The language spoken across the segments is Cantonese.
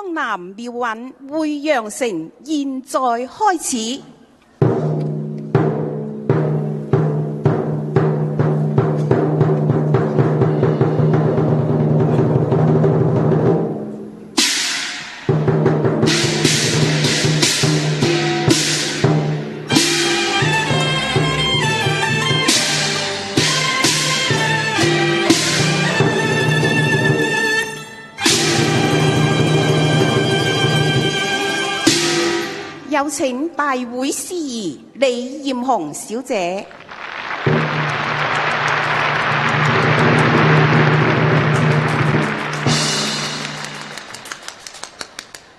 江南妙韻匯陽城現在開始。有請大會司儀李艷紅小姐。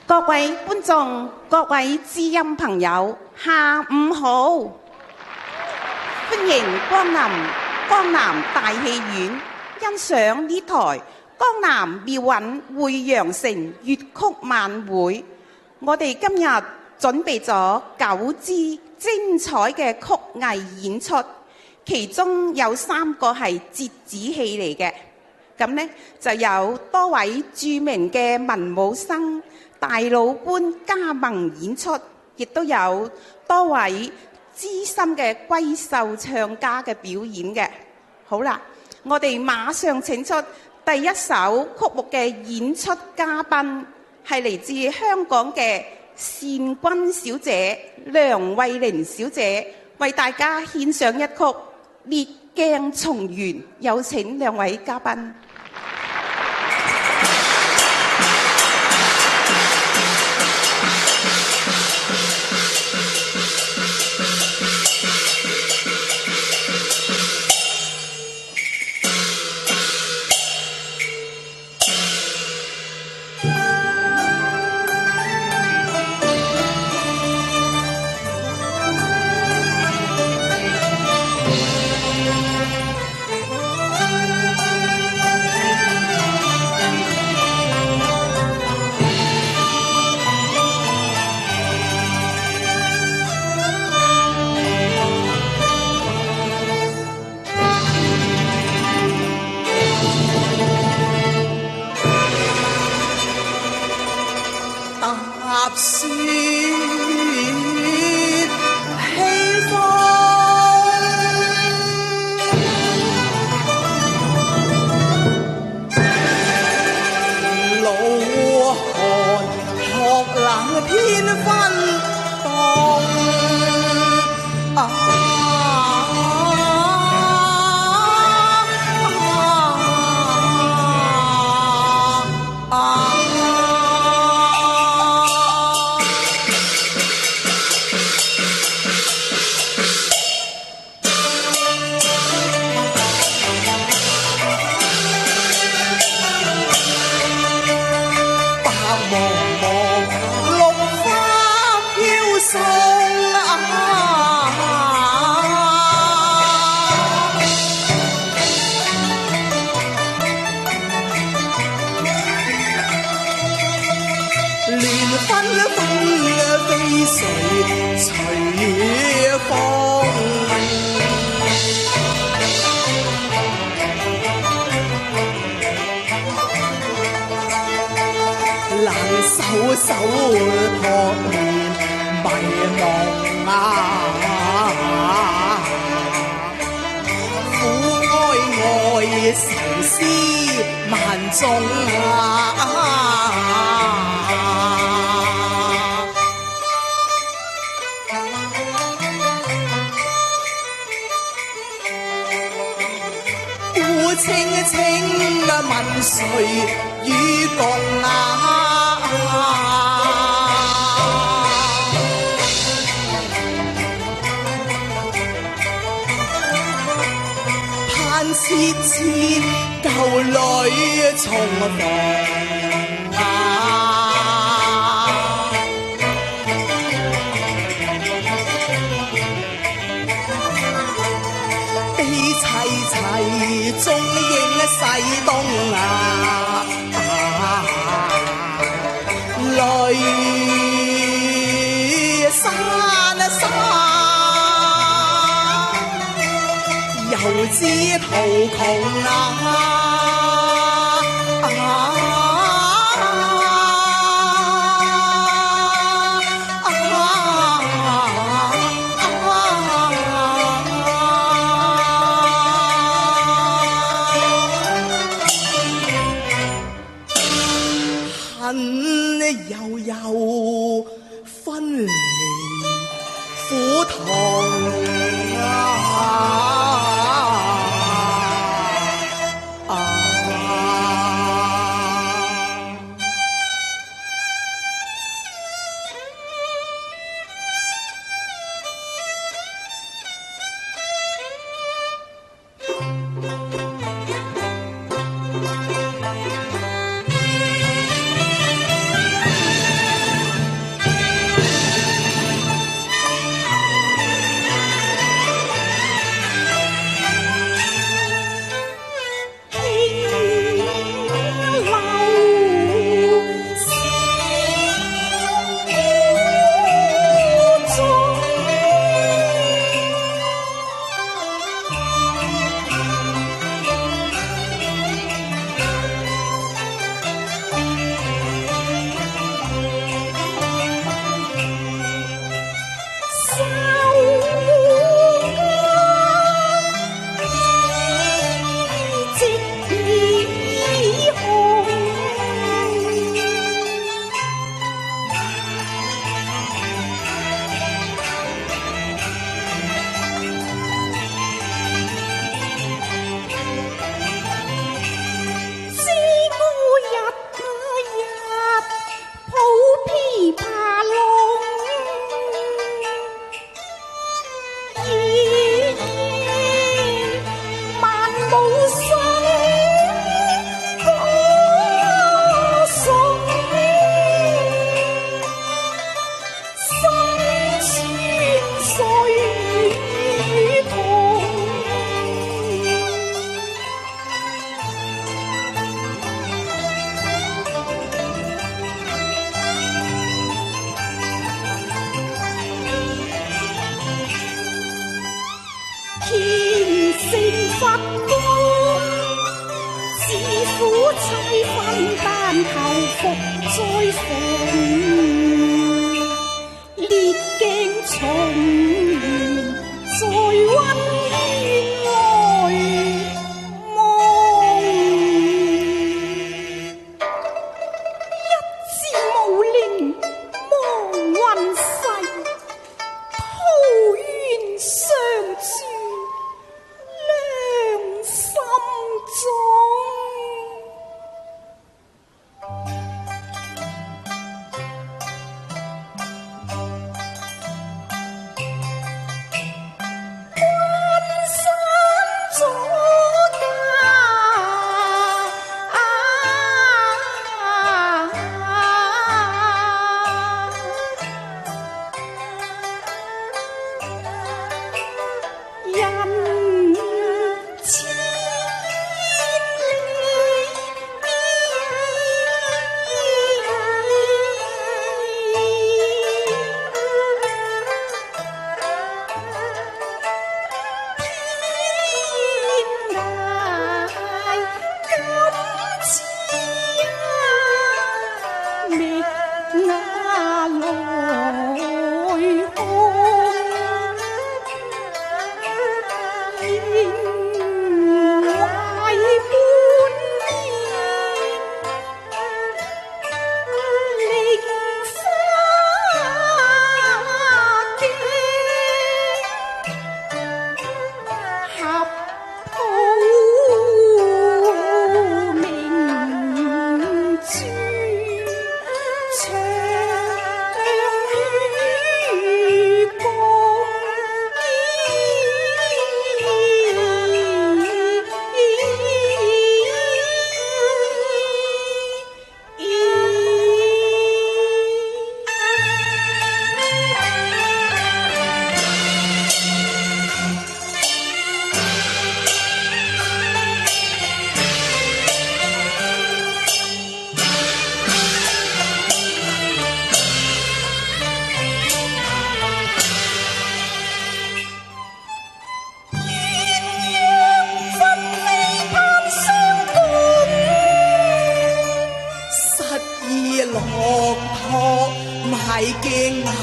各位觀眾、各位知音朋友，下午好！歡迎光臨江南大戲院，欣賞呢台江南妙韻匯陽城粵曲晚會。我哋今日準備咗9支精彩嘅曲藝演出，其中有3個係折子戲嚟嘅。咁呢就有多位著名嘅文武生、大老倌加盟演出，亦都有多位資深嘅閨秀唱家嘅表演嘅。好啦，我哋馬上請出第一首曲目嘅演出嘉賓，係嚟自香港嘅善君小姐梁慧玲小姐，為大家獻上一曲《烈鏡重圓》，有請兩位嘉賓。悠悠分離苦痛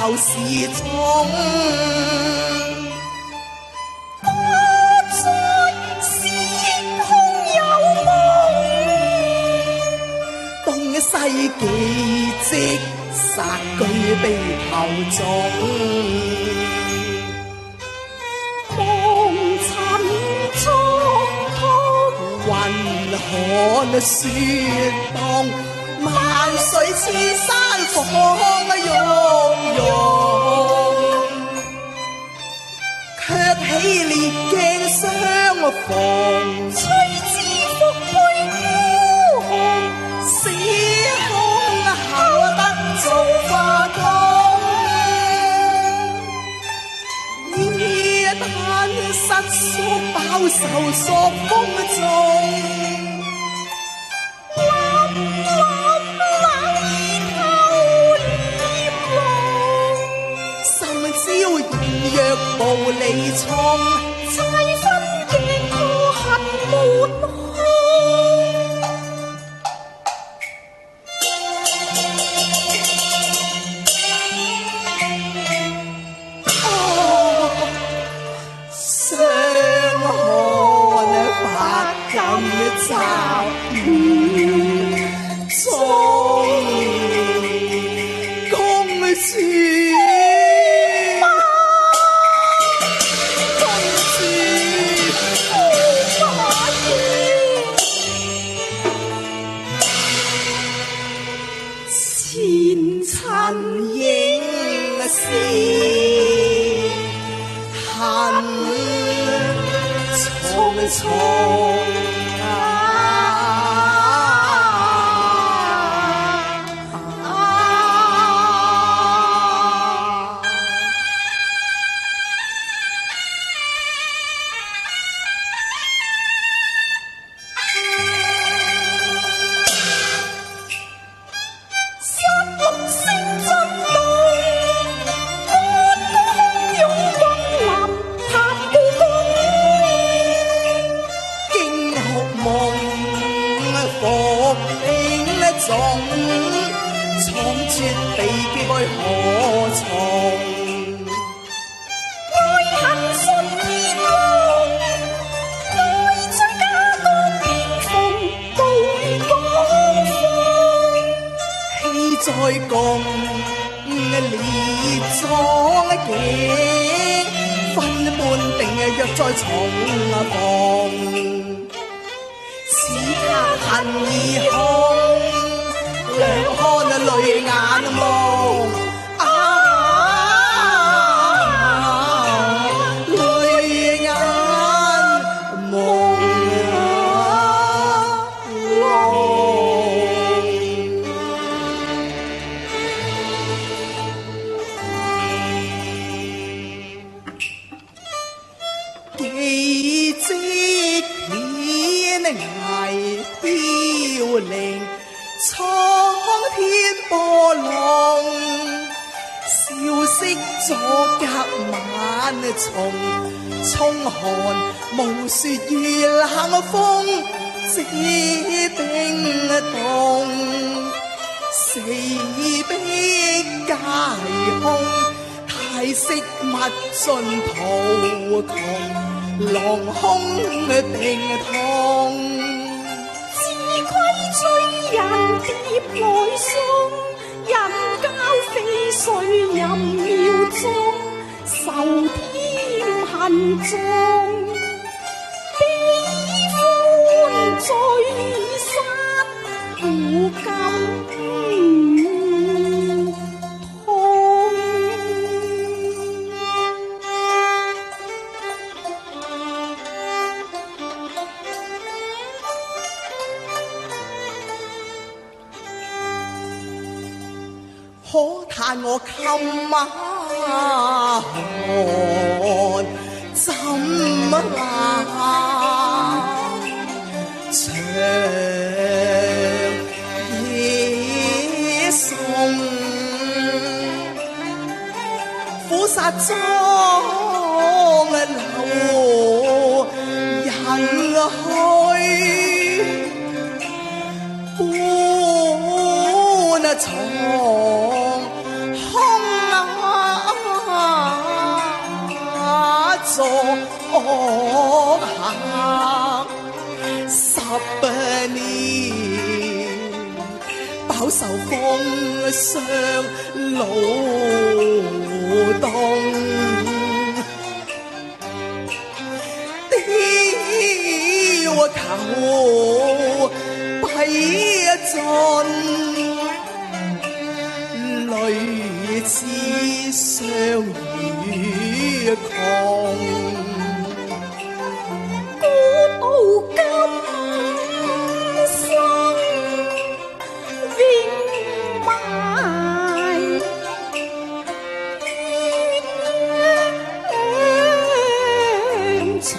鬧市中，不再是空有夢，洞悉記積殺據被投縱，望塵蒼蒼，雲寒雪凍，萬水千山火湧湧，卻喜烈鏡相逢，吹枝復配孤鴻，使空考得做化工。但失宿飽受朔風中，凜凜冷意透簾籠，深宵艷若步離松，猜分鏡破恨滿胸。雜雨中，公主前塵影是恨重重。闖絕地劫愛何從？愛恨信天龍，愛追家國變逢對江風。氣在共烈壯境，分半定約在重逢。此刻恨已空。兩看淚眼朦，淚眼朦朧。記積片危飄零。蒼天波浪，消息阻隔晚松，衝寒無雪遇冷風，只冰凍，四壁皆空，太息物盡途窮，狼空定痛。追人蝶來送，人交飛水任廟中，受添恨重，悲歡聚散古今痛。可嘆我襟晚寒怎冷，長夜送，苦殺妝流人去。重空作客10年，不飽受風霜勞動，雕求弊盡，屢次相與窮。古道今生永埋，怨從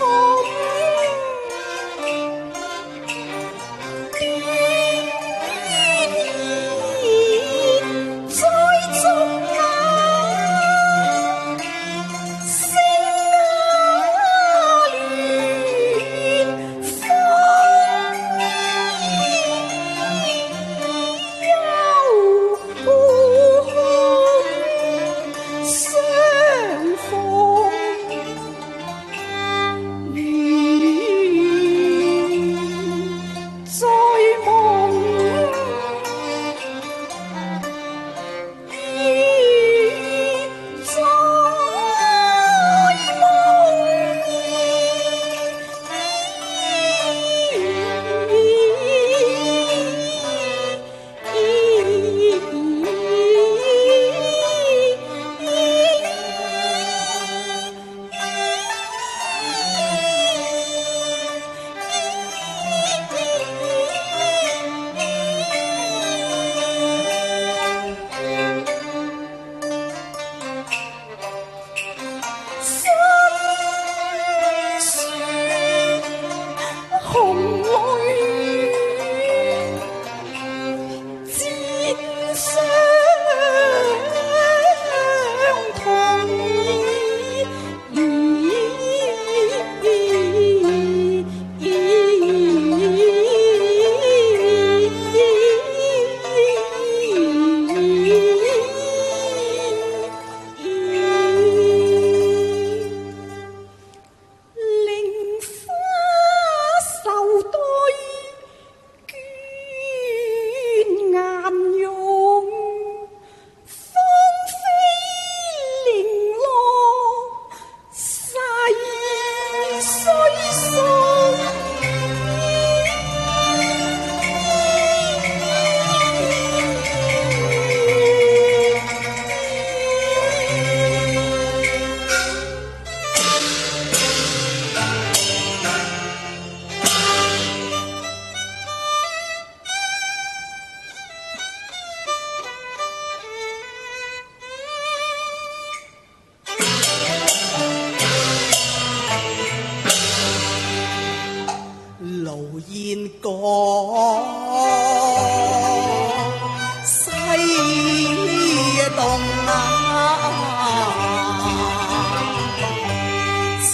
再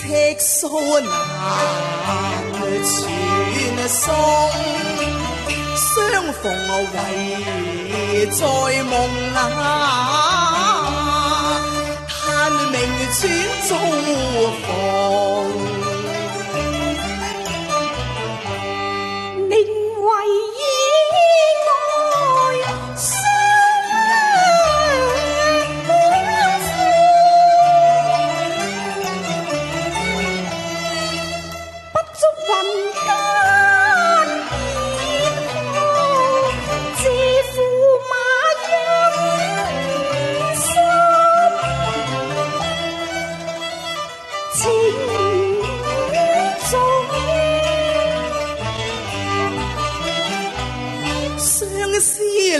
續蘇難傳送，相逢唯在夢嘆命轉遭逢。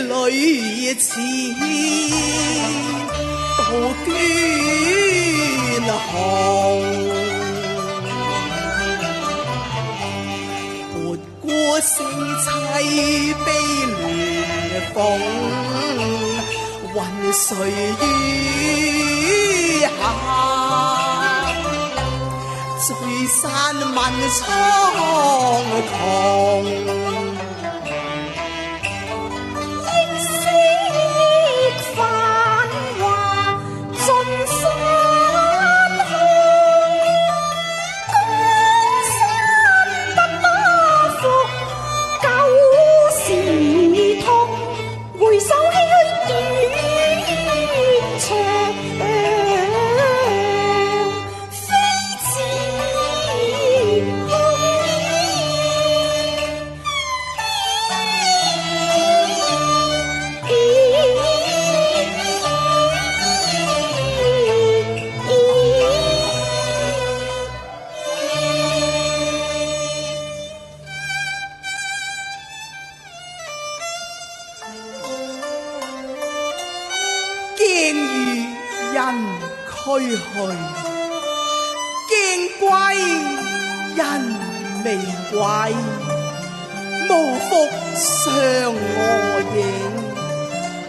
淚似杜鵑紅，撥過四棲悲亂風，雲垂於下，聚散問蒼穹。驚遇人俱去，驚歸人未歸，無復嫦娥影，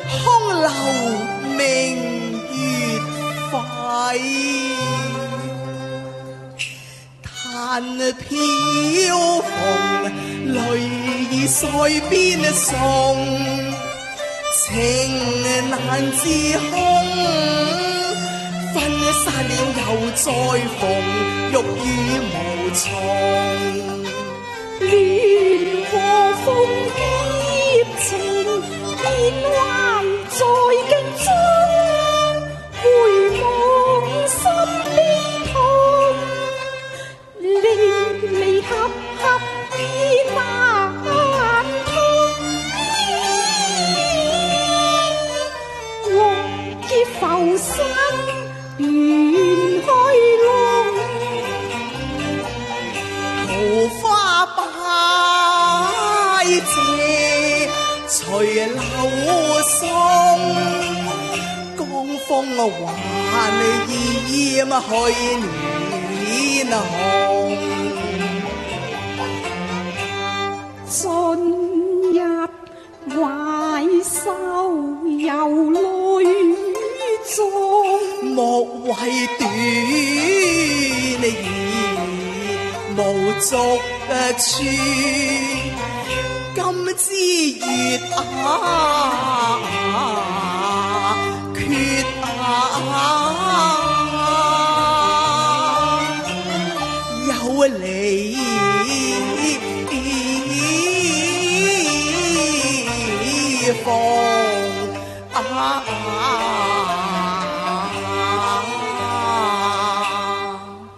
空留明月輝。嘆飄紅，淚水邊送，情難自控。分散了又再逢，欲語無從。戀和風劫情，變壞在鏡中，回望心邊痛，離離合合已難通，黃葉浮生斷開窿，桃花擺謝隨柳送，江風還染去年紅。盡日懷愁又淚縱，莫謂短言無續處，今之月缺有離逢。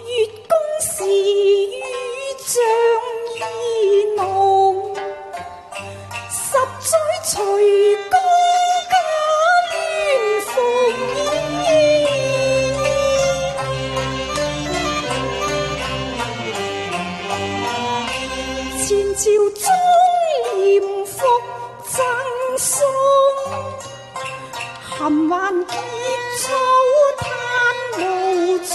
月宮時雨像意濃，十載隨公家亂逢意，前朝中嚴復贈送，含還結草嘆無從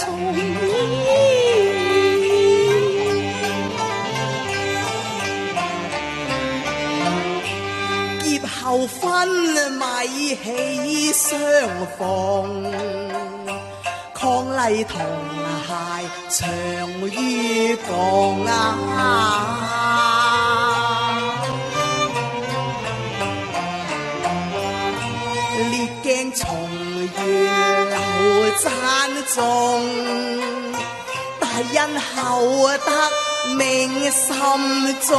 劫後分米喜相逢，伉儷童鞋長於共烈鏡重圓流讚頌，大恩厚德銘心中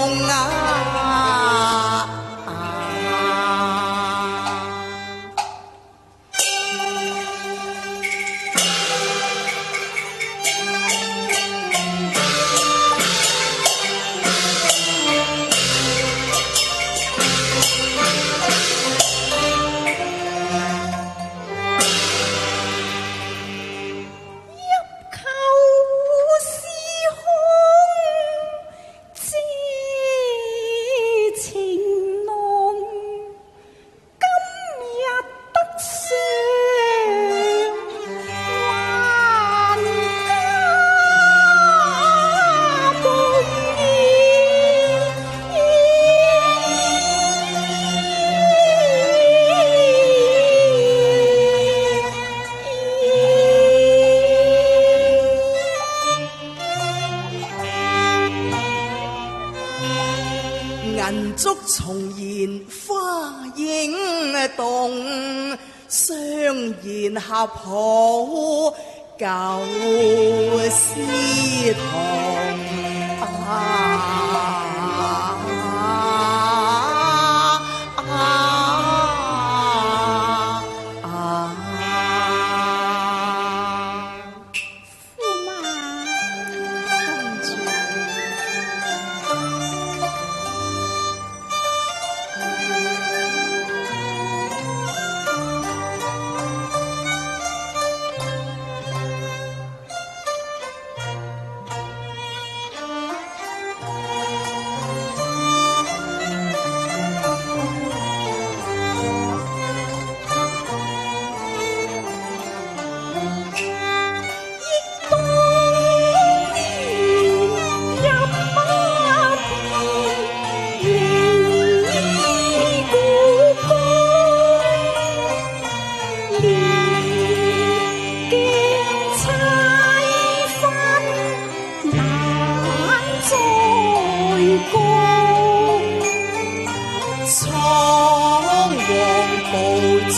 銀燭重燃花影動，相言合抱舊詩同。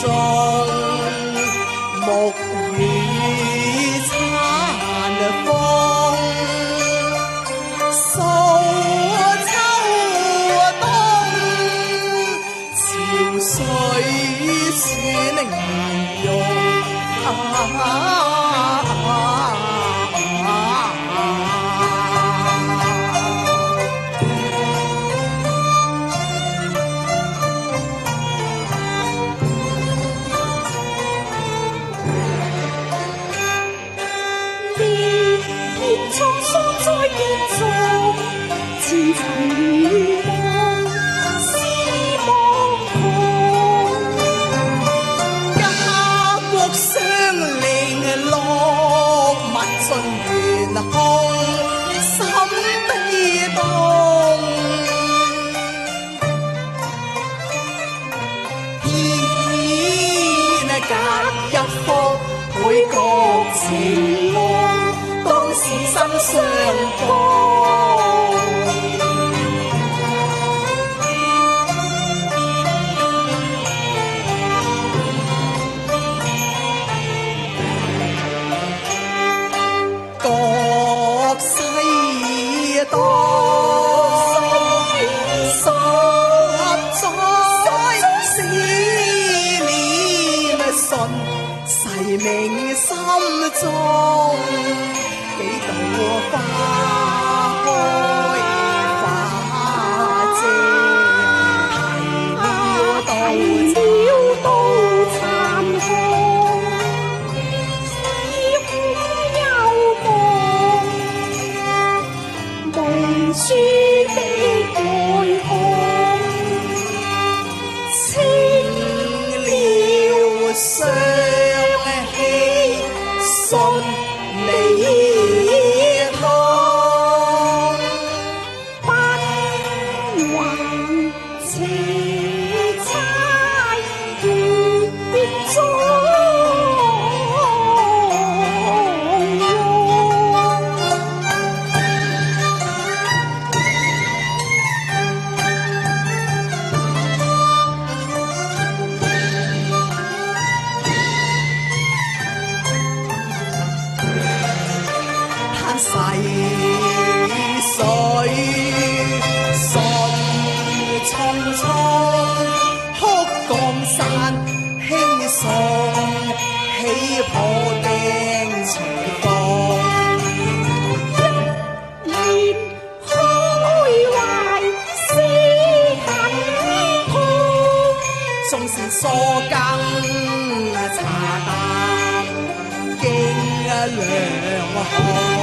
中，木雨殘風，數秋冬，潮水選難用。滄桑在結中，前塵如夢，思無窮。家國相令，落物盡懸空，心悲痛。天隔一幅，倍覺情濃。當時心相逢，各西東十載思念順，誓銘心中。幾度花開花謝，提了刀殘紅，思空幽夢，無書的愛紅，清了雙喜順利。逝水順匆匆，哭江山輕送，起破釘隨風。一年開懷思恨痛，縱是疏更茶淡經涼紅。